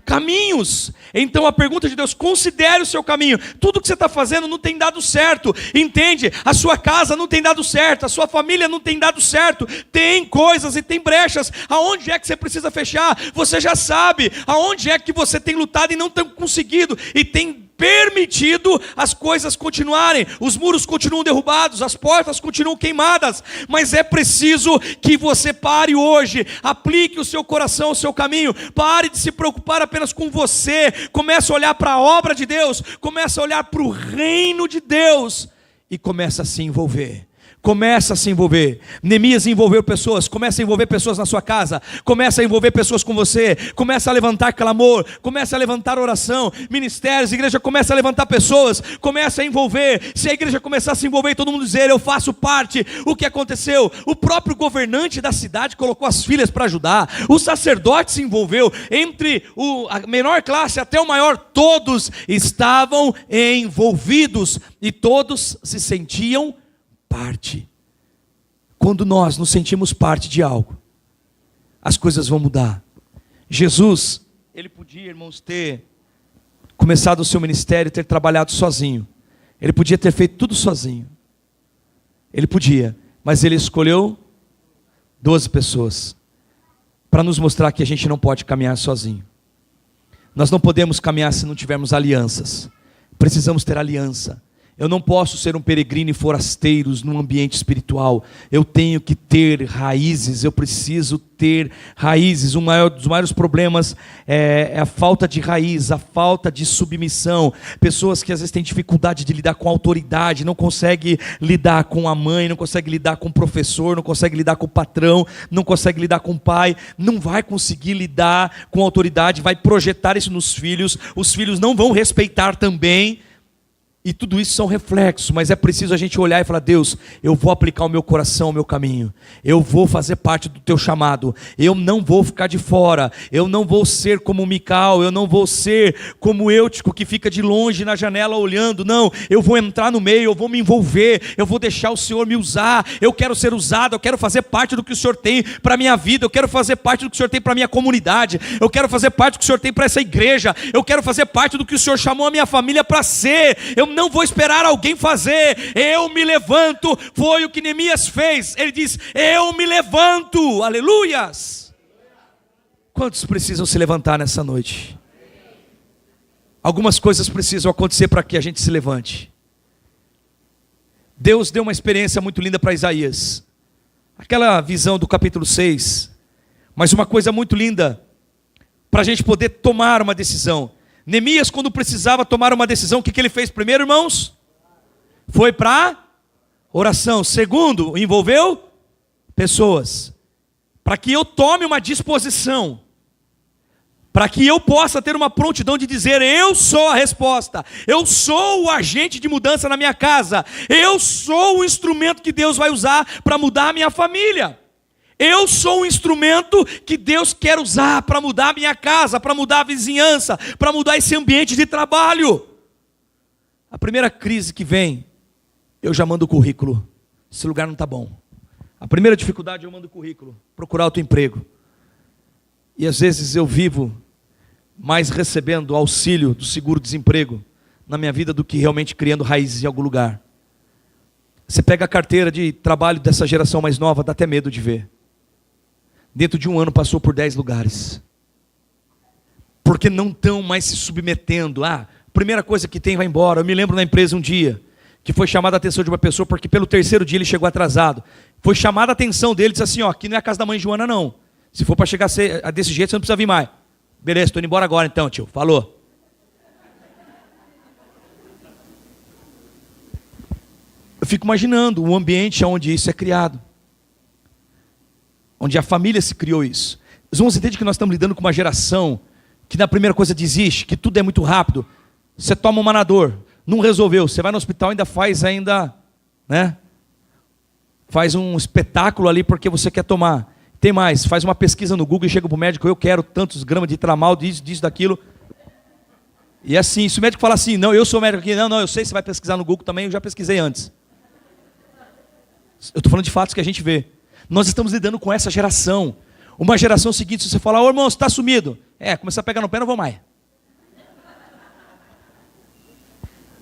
caminhos. Então a pergunta de Deus, considere o seu caminho. Tudo que você está fazendo não tem dado certo, entende? A sua casa não tem dado certo, a sua família não tem dado certo, tem coisas e tem brechas. Aonde é que você precisa fechar? Você já sabe. Aonde é que você tem lutado e não tem conseguido, e tem permitido as coisas continuarem, os muros continuam derrubados, as portas continuam queimadas, mas é preciso que você pare hoje, aplique o seu coração, o seu caminho, pare de se preocupar apenas com você, comece a olhar para a obra de Deus, comece a olhar para o reino de Deus, e comece a se envolver. Começa a se envolver. Neemias envolveu pessoas. Começa a envolver pessoas na sua casa. Começa a envolver pessoas com você. Começa a levantar clamor. Começa a levantar oração. Ministérios, igreja começa a levantar pessoas. Começa a envolver. Se a igreja começar a se envolver e todo mundo dizer, eu faço parte. O que aconteceu? O próprio governante da cidade colocou as filhas para ajudar. O sacerdote se envolveu. Entre a menor classe até o maior, todos estavam envolvidos. E todos se sentiam parte. Quando nós nos sentimos parte de algo, as coisas vão mudar. Jesus, ele podia, irmãos, ter começado o seu ministério, ter trabalhado sozinho. Ele podia ter feito tudo sozinho. Ele podia, mas ele escolheu 12 pessoas para nos mostrar que a gente não pode caminhar sozinho. Nós não podemos caminhar se não tivermos alianças. Precisamos ter aliança. Eu não posso ser um peregrino e forasteiros num ambiente espiritual. Eu tenho que ter raízes, eu preciso ter raízes. Um dos maiores problemas é a falta de raiz, a falta de submissão. Pessoas que às vezes têm dificuldade de lidar com a autoridade, não conseguem lidar com a mãe, não conseguem lidar com o professor, não conseguem lidar com o patrão, não conseguem lidar com o pai, não vai conseguir lidar com a autoridade, vai projetar isso nos filhos, os filhos não vão respeitar também. E tudo isso são reflexos, mas é preciso a gente olhar e falar: Deus, eu vou aplicar o meu coração, o meu caminho, eu vou fazer parte do teu chamado, eu não vou ficar de fora, eu não vou ser como Mical, eu não vou ser como Eutico que fica de longe na janela olhando, não, eu vou entrar no meio, eu vou me envolver, eu vou deixar o Senhor me usar, eu quero ser usado, eu quero fazer parte do que o Senhor tem para a minha vida, eu quero fazer parte do que o Senhor tem para a minha comunidade, eu quero fazer parte do que o Senhor tem para essa igreja, eu quero fazer parte do que o Senhor chamou a minha família para ser, eu não vou esperar alguém fazer, eu me levanto. Foi o que Neemias fez, ele diz: eu me levanto, aleluias. Quantos precisam se levantar nessa noite? Algumas coisas precisam acontecer para que a gente se levante. Deus deu uma experiência muito linda para Isaías, aquela visão do capítulo 6, mas uma coisa muito linda para a gente poder tomar uma decisão. Neemias, quando precisava tomar uma decisão, o que ele fez primeiro, irmãos? Foi para oração. Segundo, envolveu pessoas. Para que eu tome uma disposição, para que eu possa ter uma prontidão de dizer: eu sou a resposta, eu sou o agente de mudança na minha casa, eu sou o instrumento que Deus vai usar para mudar a minha família. Eu sou um instrumento que Deus quer usar para mudar a minha casa, para mudar a vizinhança, para mudar esse ambiente de trabalho. A primeira crise que vem, eu já mando o currículo. Esse lugar não está bom. A primeira dificuldade, eu mando o currículo, procurar outro emprego. E às vezes eu vivo mais recebendo auxílio do seguro-desemprego na minha vida do que realmente criando raízes em algum lugar. Você pega a carteira de trabalho dessa geração mais nova, dá até medo de ver. Dentro de um ano passou por 10 lugares. Porque não estão mais se submetendo. Primeira coisa que tem vai embora. Eu me lembro na empresa um dia, que foi chamada a atenção de uma pessoa, porque pelo terceiro dia ele chegou atrasado. Foi chamada a atenção dele, disse assim: aqui não é a casa da mãe Joana não. Se for para chegar desse jeito, você não precisa vir mais. Beleza, estou indo embora agora então, tio. Falou. Eu fico imaginando o ambiente onde isso é criado. Onde a família se criou isso. Os irmãos entendem que nós estamos lidando com uma geração que na primeira coisa desiste, que tudo é muito rápido. Você toma um manador, não resolveu, você vai no hospital, ainda faz faz um espetáculo ali porque você quer tomar. Tem mais, faz uma pesquisa no Google e chega para o médico: eu quero tantos gramas de tramal, disso, daquilo. E assim, se o médico fala assim: não, eu sou médico aqui, não, eu sei, você vai pesquisar no Google também, eu já pesquisei antes. Eu estou falando de fatos que a gente vê. Nós estamos lidando com essa geração. Uma geração seguinte, se você falar: ô irmão, você está sumido. Começar a pegar no pé, não vou mais.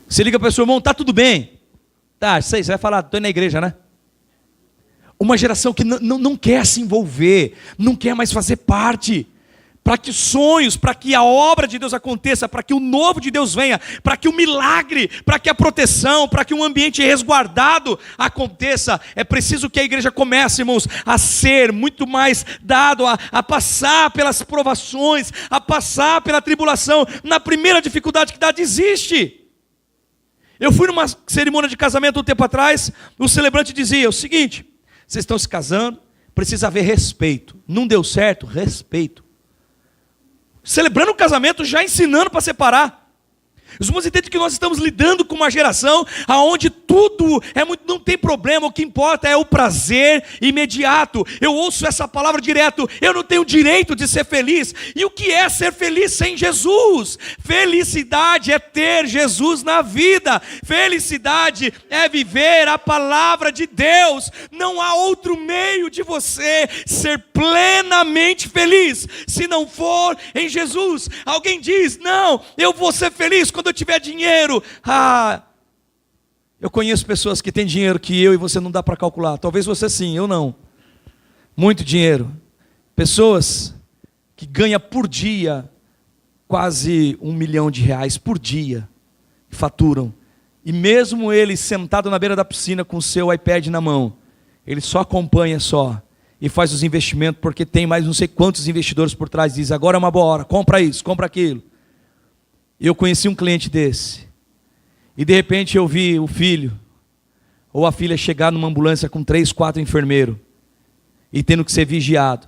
Você liga para a pessoa: irmão, está tudo bem? Tá, sei, você vai falar: estou na igreja, né? Uma geração que não quer se envolver, não quer mais fazer parte. Para que sonhos, para que a obra de Deus aconteça, para que o novo de Deus venha, para que o milagre, para que a proteção, para que um ambiente resguardado aconteça, é preciso que a igreja comece, irmãos, a ser muito mais dado, a passar pelas provações, a passar pela tribulação. Na primeira dificuldade que dá, desiste. Eu fui numa cerimônia de casamento um tempo atrás, o celebrante dizia o seguinte: vocês estão se casando, precisa haver respeito. Não deu certo? Respeito. Celebrando o casamento, já ensinando para separar. Os irmãos entendem que nós estamos lidando com uma geração onde tudo não tem problema, o que importa é o prazer imediato. Eu ouço essa palavra direto: eu não tenho direito de ser feliz. E o que é ser feliz sem Jesus? Felicidade é ter Jesus na vida. Felicidade é viver a palavra de Deus. Não há outro meio de você ser plenamente feliz se não for em Jesus. Alguém diz: não, eu vou ser feliz quando eu tiver dinheiro. Eu conheço pessoas que têm dinheiro que eu e você não dá para calcular. Talvez você sim, eu não. Muito dinheiro. Pessoas que ganham por dia quase R$1 milhão por dia. faturam. E mesmo ele sentado na beira da piscina com o seu iPad na mão, ele só acompanha só e faz os investimentos, porque tem mais não sei quantos investidores por trás, diz, agora é uma boa hora, compra isso, compra aquilo. E eu conheci um cliente desse, e de repente eu vi o filho, ou a filha chegar numa ambulância com 3, 4 enfermeiros, e tendo que ser vigiado,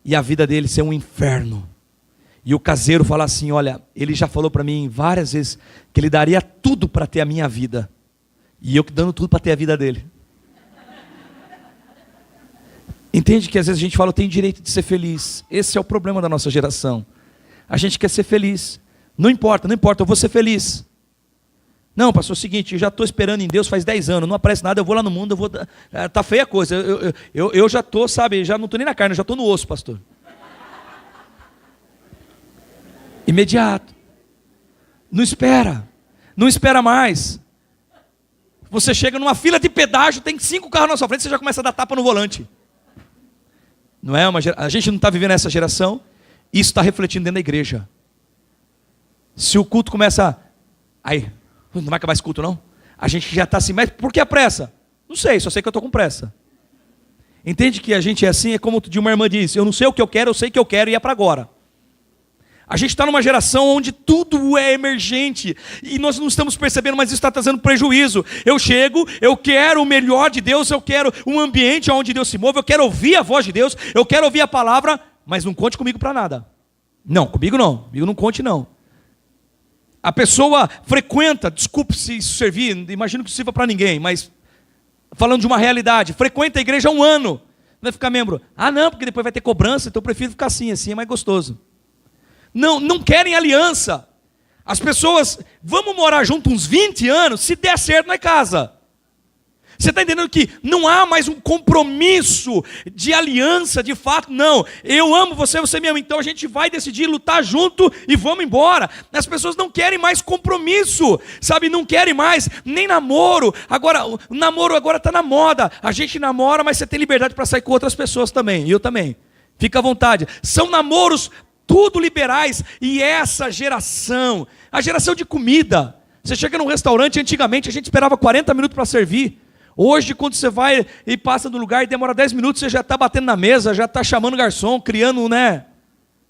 e a vida dele ser um inferno. E o caseiro fala assim, olha, ele já falou para mim várias vezes, que ele daria tudo para ter a minha vida, e eu que dando tudo para ter a vida dele. Entende que às vezes a gente fala, eu tenho direito de ser feliz. Esse é o problema da nossa geração. A gente quer ser feliz. Não importa, eu vou ser feliz. Não, pastor, é o seguinte, eu já estou esperando em Deus faz 10 anos, não aparece nada, eu vou lá no mundo, tá feia a coisa. Eu já estou, sabe, já não estou nem na carne, eu já estou no osso, pastor. Imediato. Não espera mais. Você chega numa fila de pedágio, tem 5 carros na sua frente, você já começa a dar tapa no volante. Não é a gente não está vivendo essa geração. Isso está refletindo dentro da igreja. Se o culto começa, aí, não vai acabar esse culto não? A gente já está assim, mas por que a pressa? Não sei, só sei que eu estou com pressa. Entende que a gente é assim? É como de uma irmã disse, eu não sei o que eu quero, eu sei que eu quero e é para agora. A gente está numa geração onde tudo é emergente, e nós não estamos percebendo, mas isso está trazendo prejuízo. Eu chego, eu quero o melhor de Deus, eu quero um ambiente onde Deus se move, eu quero ouvir a voz de Deus, eu quero ouvir a palavra, mas não conte comigo para nada. Não, comigo não conte não. A pessoa frequenta, desculpe se isso servir, imagino que isso sirva para ninguém, mas falando de uma realidade, frequenta a igreja há 1 ano, vai ficar membro. Ah não, porque depois vai ter cobrança, então eu prefiro ficar assim é mais gostoso. Não querem aliança. As pessoas, vamos morar junto uns 20 anos, se der certo não é casa. Você está entendendo que não há mais um compromisso de aliança, de fato, não. Eu amo você, você me ama, então a gente vai decidir lutar junto e vamos embora. As pessoas não querem mais compromisso, sabe, não querem mais, nem namoro. Agora, o namoro agora está na moda. A gente namora, mas você tem liberdade para sair com outras pessoas também, e eu também. Fica à vontade. São namoros tudo liberais, e essa geração, a geração de comida, você chega num restaurante, antigamente a gente esperava 40 minutos para servir, hoje quando você vai e passa no lugar e demora 10 minutos, você já está batendo na mesa, já está chamando o garçom, criando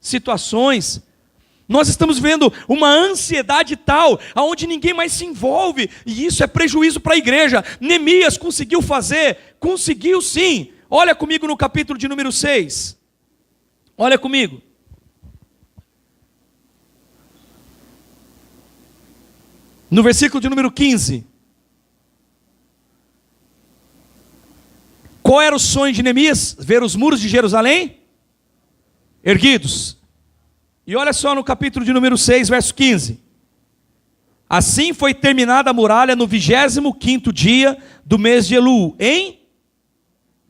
situações. Nós estamos vendo uma ansiedade tal, aonde ninguém mais se envolve, e isso é prejuízo para a igreja. Neemias conseguiu sim. Olha comigo no capítulo de número 6, olha comigo. No versículo de número 15. Qual era o sonho de Neemias? Ver os muros de Jerusalém erguidos. E olha só no capítulo de número 6, verso 15. Assim foi terminada a muralha no 25º dia do mês de Elul, em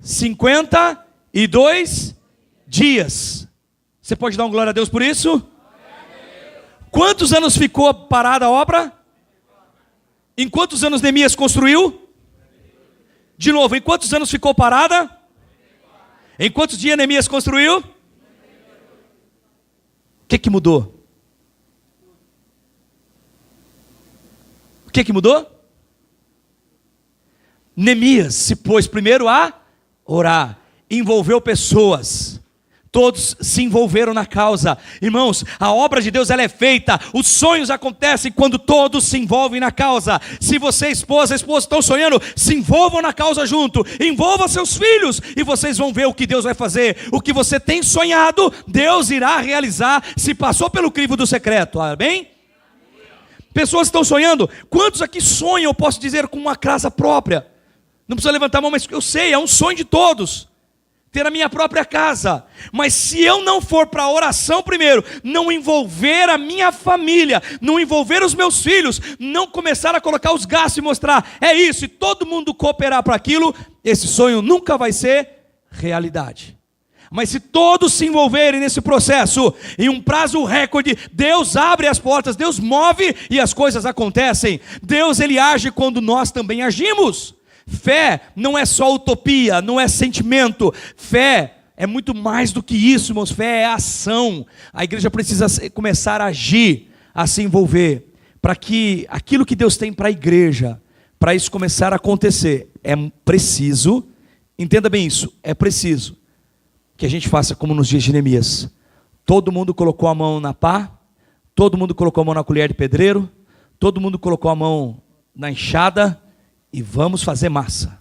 52 dias. Você pode dar um glória a Deus por isso? Quantos anos ficou parada a obra? Em quantos anos Neemias construiu? De novo, em quantos anos ficou parada? Em quantos dias Neemias construiu? O que mudou? O que mudou? Neemias se pôs primeiro a orar, envolveu pessoas. Todos se envolveram na causa. Irmãos, a obra de Deus ela é feita. Os sonhos acontecem quando todos se envolvem na causa. Se você, a esposa estão sonhando, se envolvam na causa junto. Envolva seus filhos e vocês vão ver o que Deus vai fazer. O que você tem sonhado, Deus irá realizar se passou pelo crivo do secreto. Amém? Pessoas estão sonhando. Quantos aqui sonham, eu posso dizer, com uma casa própria? Não precisa levantar a mão, mas eu sei, é um sonho de todos. Ter a minha própria casa, mas se eu não for para a oração primeiro, não envolver a minha família, não envolver os meus filhos, não começar a colocar os gastos e mostrar, é isso, e todo mundo cooperar para aquilo, esse sonho nunca vai ser realidade. Mas se todos se envolverem nesse processo, em um prazo recorde, Deus abre as portas, Deus move e as coisas acontecem. Deus ele age quando nós também agimos. Fé não é só utopia, não é sentimento. Fé é muito mais do que isso, irmãos. Fé é ação. A igreja precisa começar a agir, a se envolver. para que aquilo que Deus tem para a igreja, para isso começar a acontecer, é preciso, entenda bem isso, é preciso que a gente faça como nos dias de Neemias. Todo mundo colocou a mão na pá, todo mundo colocou a mão na colher de pedreiro, todo mundo colocou a mão na enxada e vamos fazer massa.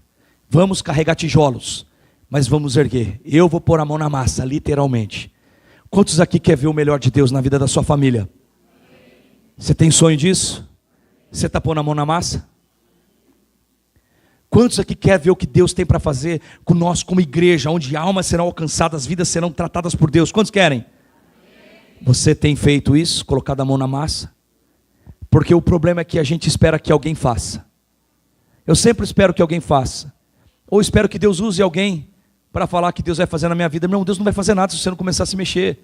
Vamos carregar tijolos, mas vamos erguer. Eu vou pôr a mão na massa, literalmente. Quantos aqui quer ver o melhor de Deus na vida da sua família? Você tem sonho disso? Você está pondo a mão na massa? Quantos aqui quer ver o que Deus tem para fazer com nós como igreja, onde almas serão alcançadas, vidas serão tratadas por Deus? Quantos querem? Você tem feito isso, colocado a mão na massa? Porque o problema é que a gente espera que alguém faça. Eu sempre espero que alguém faça. Ou espero que Deus use alguém para falar que Deus vai fazer na minha vida. Não, Deus não vai fazer nada se você não começar a se mexer.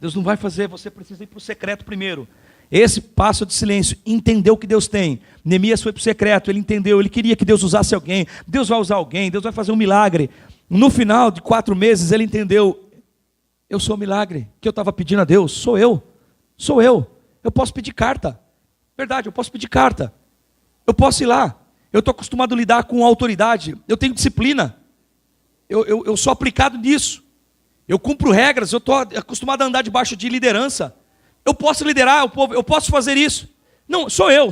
Deus não vai fazer, você precisa ir para o secreto primeiro. Esse passo de silêncio, entendeu o que Deus tem. Neemias foi para o secreto, ele entendeu, ele queria que Deus usasse alguém. Deus vai usar alguém, Deus vai fazer um milagre. No final de 4 meses ele entendeu, eu sou o milagre que eu estava pedindo a Deus, sou eu. Eu posso pedir carta, verdade, eu posso pedir carta. Eu posso ir lá, eu estou acostumado a lidar com autoridade, eu tenho disciplina, eu sou aplicado nisso. Eu cumpro regras, eu estou acostumado a andar debaixo de liderança. Eu posso liderar o povo, eu posso fazer isso. Não, sou eu.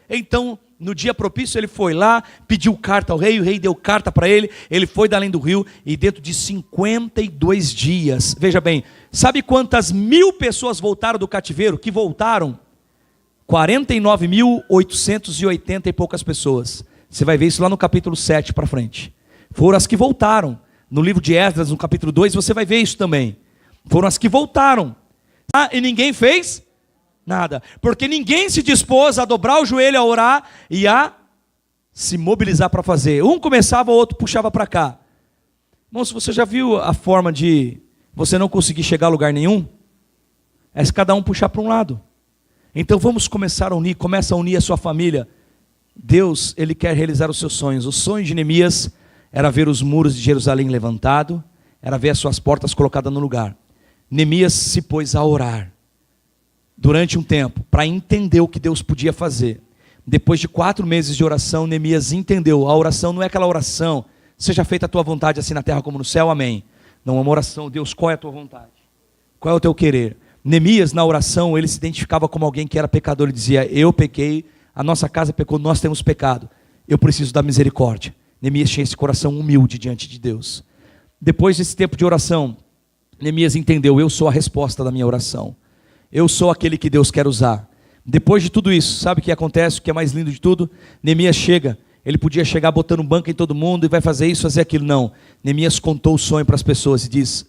Então, no dia propício, ele foi lá, pediu carta ao rei, o rei deu carta para ele, ele foi da além do rio, e dentro de 52 dias, veja bem, sabe quantas 1.000 pessoas voltaram do cativeiro? Que voltaram? 49.880 e poucas pessoas. Você vai ver isso lá no capítulo 7 para frente. Foram as que voltaram. No livro de Esdras, no capítulo 2, você vai ver isso também. Foram as que voltaram. E ninguém fez nada, porque ninguém se dispôs a dobrar o joelho, a orar e a se mobilizar para fazer. Um começava, o outro puxava para cá. Irmão, se você já viu a forma de você não conseguir chegar a lugar nenhum? É se cada um puxar para um lado. Então vamos começar a unir, começa a unir a sua família. Deus, Ele quer realizar os seus sonhos. O sonho de Neemias era ver os muros de Jerusalém levantados, era ver as suas portas colocadas no lugar. Neemias se pôs a orar durante um tempo, para entender o que Deus podia fazer. Depois de 4 meses de oração, Neemias entendeu, a oração não é aquela oração, seja feita a tua vontade assim na terra como no céu, amém. Não, é uma oração, Deus, qual é a tua vontade? Qual é o teu querer? Neemias, na oração, ele se identificava como alguém que era pecador, ele dizia, eu pequei, a nossa casa pecou, nós temos pecado, eu preciso da misericórdia. Neemias tinha esse coração humilde diante de Deus. Depois desse tempo de oração, Neemias entendeu, eu sou a resposta da minha oração. Eu sou aquele que Deus quer usar. Depois de tudo isso, sabe o que acontece? O que é mais lindo de tudo? Neemias chega, ele podia chegar botando banca em todo mundo e vai fazer isso, fazer aquilo. Não, Neemias contou o sonho para as pessoas e diz,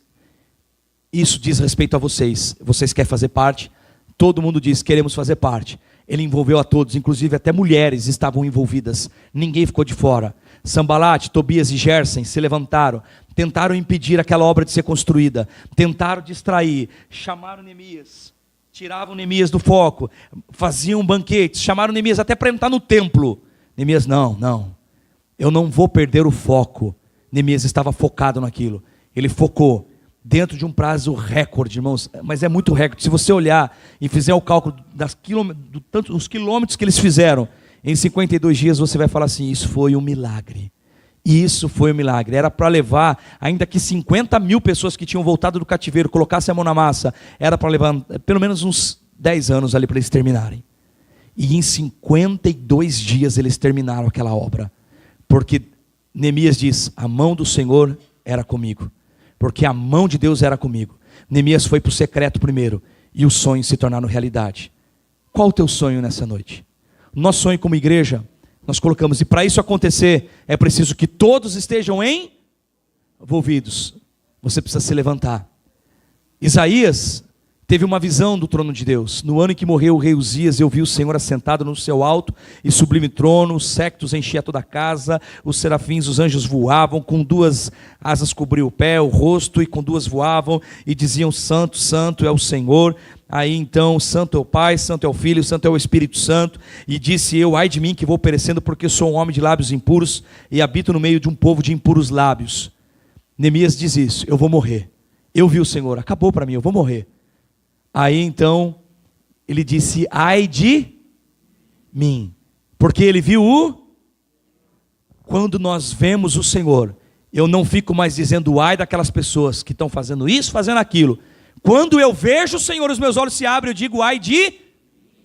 isso diz respeito a vocês. Vocês querem fazer parte? Todo mundo diz, queremos fazer parte. Ele envolveu a todos, inclusive até mulheres estavam envolvidas. Ninguém ficou de fora. Sambalate, Tobias e Gersen se levantaram, tentaram impedir aquela obra de ser construída, tentaram distrair, chamaram Neemias, tiravam Neemias do foco, faziam banquetes, chamaram Neemias até para entrar no templo. Neemias, não, eu não vou perder o foco. Neemias estava focado naquilo, ele focou, dentro de um prazo recorde, irmãos, mas é muito recorde. Se você olhar e fizer o cálculo dos quilômetros que eles fizeram, em 52 dias você vai falar assim, isso foi um milagre. Isso foi um milagre. Era para levar, ainda que 50.000 pessoas que tinham voltado do cativeiro colocassem a mão na massa, era para levar pelo menos uns 10 anos ali para eles terminarem. E em 52 dias eles terminaram aquela obra. Porque Neemias diz, a mão do Senhor era comigo. Porque a mão de Deus era comigo. Neemias foi para o secreto primeiro, e os sonhos se tornaram realidade. Qual o teu sonho nessa noite? Nosso sonho como igreja, nós colocamos, e para isso acontecer, é preciso que todos estejam envolvidos. Você precisa se levantar. Isaías teve uma visão do trono de Deus. No ano em que morreu o rei Uzias, eu vi o Senhor assentado no seu alto e sublime trono, os séculos enchiam toda a casa, os serafins, os anjos voavam, com 2 asas cobriam o pé, o rosto, e com 2 voavam, e diziam, santo, santo é o Senhor. Aí então, santo é o Pai, santo é o Filho, santo é o Espírito Santo. E disse eu, ai de mim que vou perecendo, porque sou um homem de lábios impuros, e habito no meio de um povo de impuros lábios. Neemias diz isso, eu vou morrer. Eu vi o Senhor, acabou para mim, eu vou morrer. Aí então, ele disse, ai de mim. Porque ele viu o... Quando nós vemos o Senhor, eu não fico mais dizendo ai daquelas pessoas que estão fazendo isso, fazendo aquilo. Quando eu vejo o Senhor, os meus olhos se abrem, eu digo ai de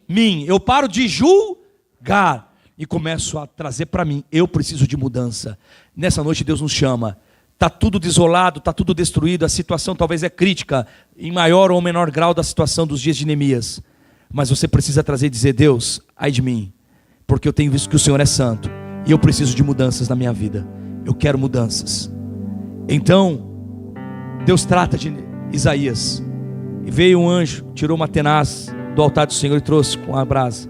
mim. Eu paro de julgar e começo a trazer para mim, eu preciso de mudança. Nessa noite Deus nos chama. Está tudo desolado, está tudo destruído, a situação talvez é crítica, em maior ou menor grau da situação dos dias de Neemias. Mas você precisa trazer e dizer, Deus, ai de mim, porque eu tenho visto que o Senhor é santo, e eu preciso de mudanças na minha vida. Eu quero mudanças. Então, Deus trata de Isaías, e veio um anjo, tirou uma tenaz do altar do Senhor e trouxe com a brasa,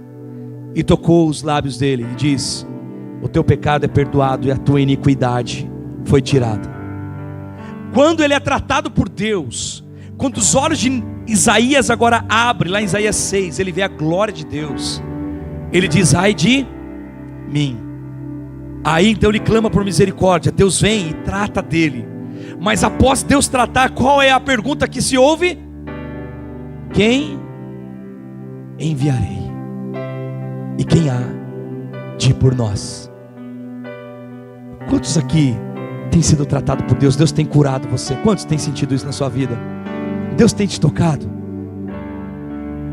e tocou os lábios dele, e disse, o teu pecado é perdoado, e a tua iniquidade foi tirada. Quando ele é tratado por Deus, quando os olhos de Isaías agora abrem, lá em Isaías 6, ele vê a glória de Deus, ele diz, ai de mim. Aí então ele clama por misericórdia, Deus vem e trata dele. Mas após Deus tratar, qual é a pergunta que se ouve? Quem enviarei? E quem há de ir por nós? Quantos aqui tem sido tratado por Deus? Deus tem curado você? Quantos tem sentido isso na sua vida? Deus tem te tocado?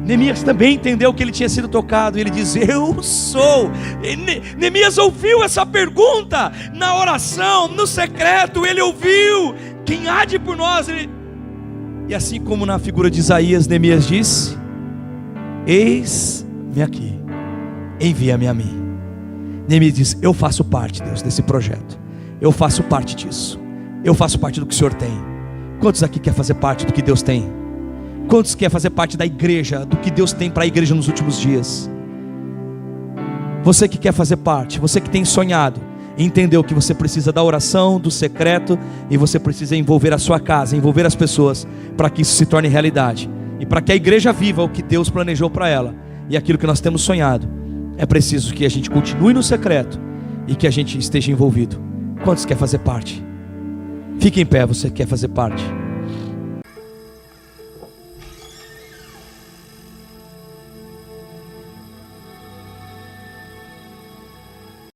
Neemias também entendeu que ele tinha sido tocado, e ele diz, eu sou. Neemias ouviu essa pergunta na oração, no secreto, ele ouviu, quem há de ir por nós? E assim como na figura de Isaías, Neemias disse, eis-me aqui, envia-me a mim. Neemias diz, eu faço parte, Deus, desse projeto, eu faço parte disso, eu faço parte do que o Senhor tem. Quantos aqui quer fazer parte do que Deus tem? Quantos quer fazer parte da igreja, do que Deus tem para a igreja nos últimos dias? Você que quer fazer parte, você que tem sonhado, entendeu que você precisa da oração, do secreto, e você precisa envolver a sua casa, envolver as pessoas, para que isso se torne realidade, e para que a igreja viva o que Deus planejou para ela, e aquilo que nós temos sonhado. É preciso que a gente continue no secreto, e que a gente esteja envolvido. Quantos quer fazer parte? Fique em pé, você que quer fazer parte.